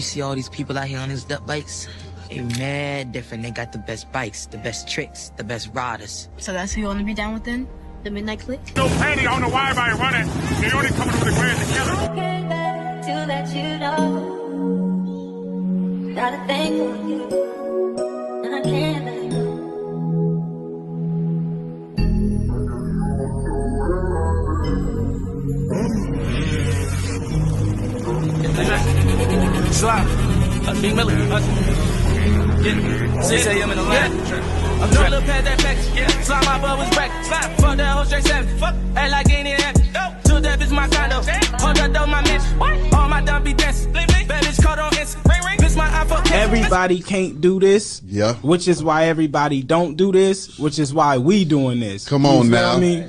see all these people out here on these dirt bikes? They mad different. They got the best bikes, the best tricks, the best riders. So that's who you want to be down with then? The Midnight Clique? No planning, I don't know why everybody running. They only coming with a grand to kill it. I came back to let you know. Gotta thank you, and I can't let go. Slap. Big Miller. 6 a.m. in the line. I'm trying to look past that package. Slime my butt was back. Fuck that whole straight 7. Act like ain't it happy. Took that bitch my condo. Hold up though my bitch. All my dumb be dancing. Bad bitch caught on Instagram. Bitch my iPhone. Everybody can't do this. Yeah. Which is why everybody don't do this. Which is why we doing this. Come on you now. Feel me?